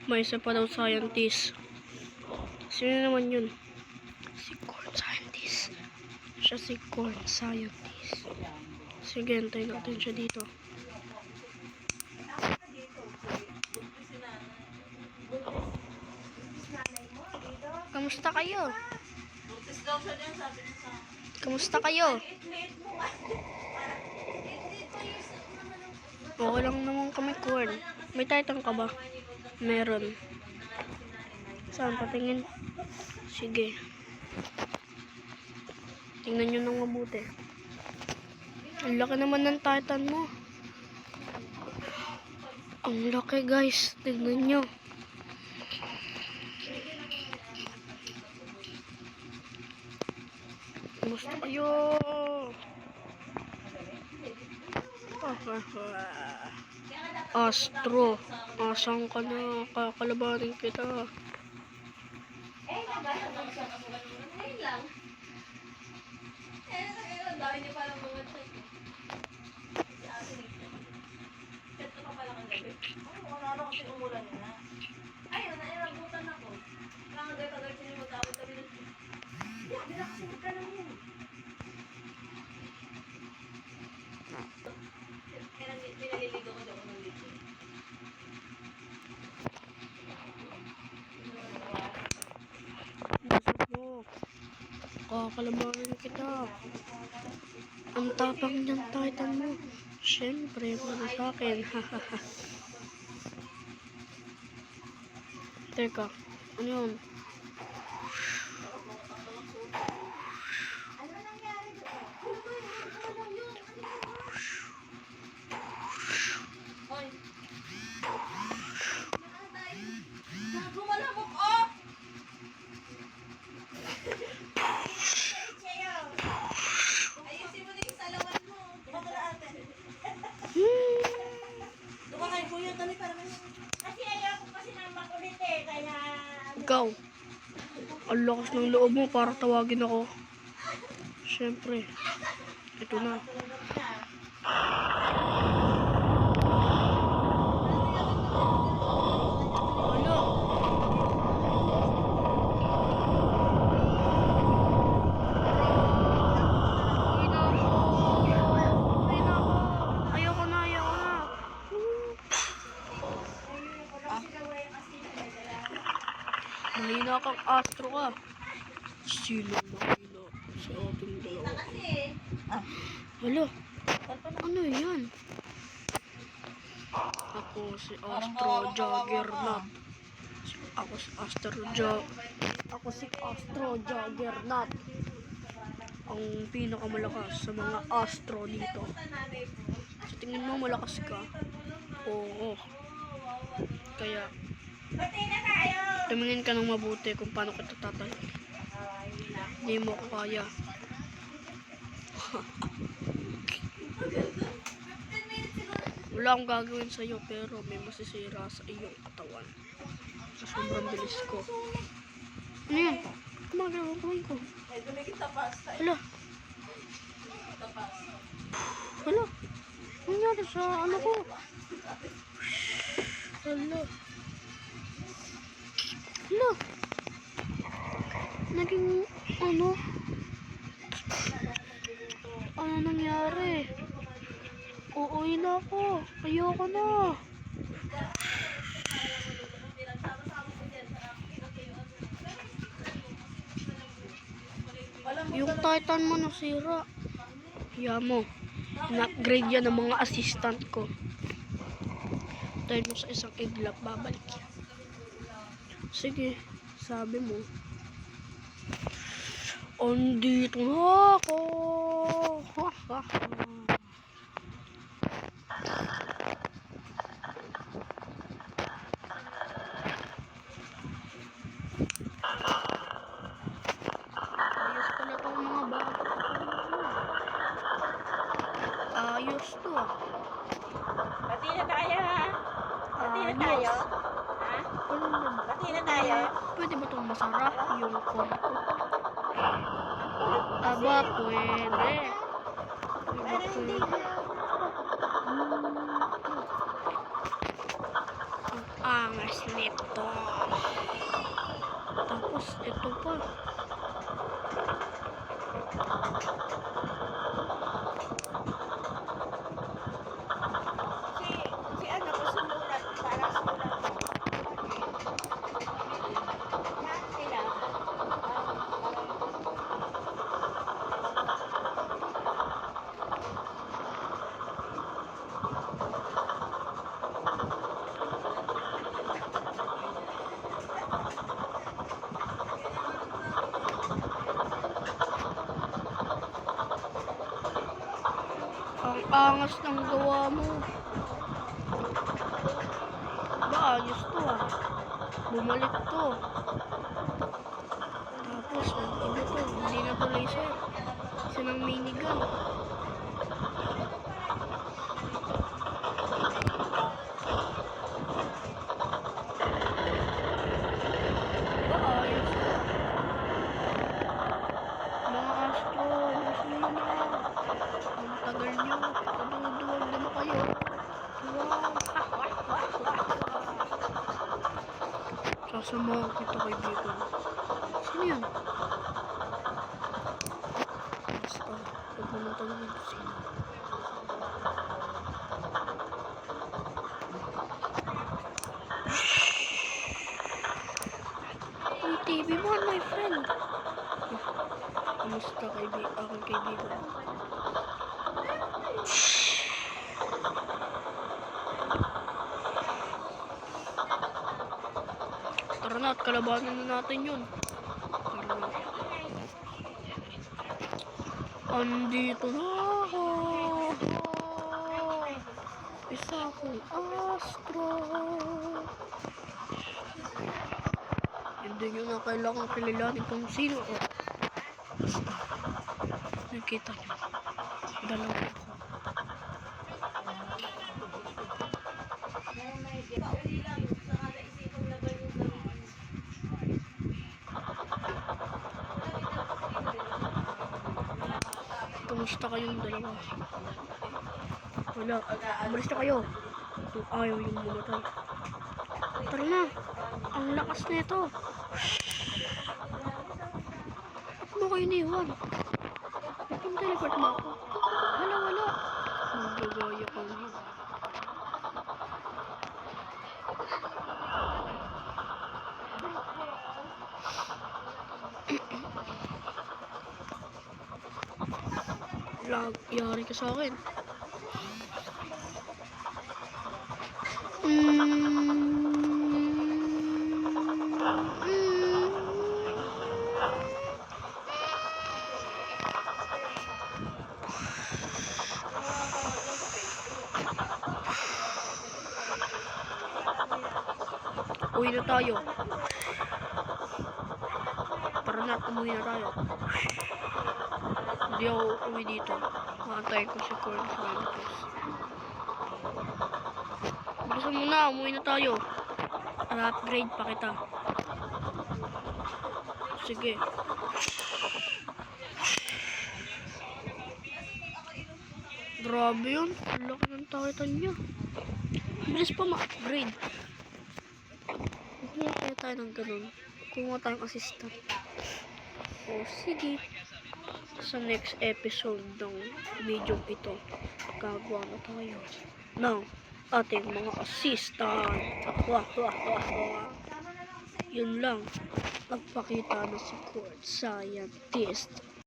May isa pa daw scientist. Sino naman yun? Si corn scientist. Siya si corn scientist. Sige, antayin natin siya dito. Kamusta kayo? Kamusta kayo? Okay lang naman kami, corn. May titan ka ba? Meron. Saan? Patingin. Sige. Tingnan nyo nang mabuti. Ang laki naman ng titan mo. Ang laki, guys. Tingnan nyo. Kamusta kayo? Astro. Asan ka na? Kakalabanin kita. Pinaliligo ko doon ng dito. Busog mo. Kakalabanin kita. Ang tapang niyang titan mo. Siyempre, para sa akin. Teka, ano yun? Gumalabok, oh! Ayusin mo na yung salawan mo. Dumakala ate. Dumakay kuya, dali para may... Kasi ayaw ko kasi nang makulit eh, kaya... Ikaw. Ang lakas ng loob mo para tawagin ako. Siyempre. Ito na. Ano? Uy na ako. Uy na ako. Ayoko na, ayoko na. Mahina kang astro ka. Sino mahina sa ating dalawa? Hala, ano yan? Ako si Astro Juggernaut. Ako si Astro Juggernaut. Ang pinakamalakas sa mga astro dito. Sa tingin mo malakas ka? Oo. Kaya tumingin ka ng mabuti kung paano kita tatalo. Hindi mo ko kaya. Wala akong gagawin sa'yo pero may masisira sa iyong katawan. Sa sobrang bilis ko. Ano yan? Kumagalaw ang kamay ko. Hala. Hala. Ano nangyari sa ano ko? Hala. Hala. Naging ano? Ano nangyari? Uuwi na ako. Ayoko na. Yung titan mo nasira. Hiya mo. Na-upgrade yan ng mga assistant ko. Dahil mo sa isang iglap, babalik yan. Sige, sabi mo. Andito na ako. Ha ha ha. Ayos pala itong mga bago. Ayos to ah. Bati na tayo ha? Bati na tayo? Ha? Ano na? Bati na tayo? Pwede ba itong masarap yung corn ko? Aba, pwede. Pero hindi Ang angas nito. Tapos, ito pa. Si ano ko sumulat para sumulat. Lahat sila. Ang angas ng gawa mo. Ba, ayos to ah. Bumalik to. Tapos, iba to. Hindi na to laser. Isa ng minigun. Ba, ayos to. Mga astro, gusto nyo na. Ang tagal nyo. Kaduduwag naman kayo. Wow. Sasamahan kita kaibigan. Sino yan? Basta, huwag mo nang tanongin kung sino. Uy, TV mo, my friend. Kamusta aking kaibigan? Tara na at kalabanan na natin yun. Tara na. Andito na ako. Isa akong astro. Hindi nyo na kailangan kilalanin kung sino ako. Basta, nakita nyo. Dalawa ako. Kumusta kayong dalawa? Wala. Umalis na kayo. Kung ayaw yung mamatay. Tara na. Ang lakas nito. Ba't mo kayo niwan? Nagpang-teleport mo ako. Wala. Magagaya ka yun. Yari ka sa akin. Uwi na tayo. Tara na, umuwi na tayo. Hindi ako uwi dito. Makantayin ko si Corn Chronicles. Bilisan mo na, umuwi na tayo. Upgrade pa kita. Sige. Grabe yun. Ang laki ng takitan niya. Bilis pa ma-upgrade. Kumuha kaya tayo ng ganun. Kumuha tayong assistant. O sige. Sa next episode ng video ito, gagawa na tayo ng ating mga assistant. Yun lang. Nagpakita na si Court Scientist.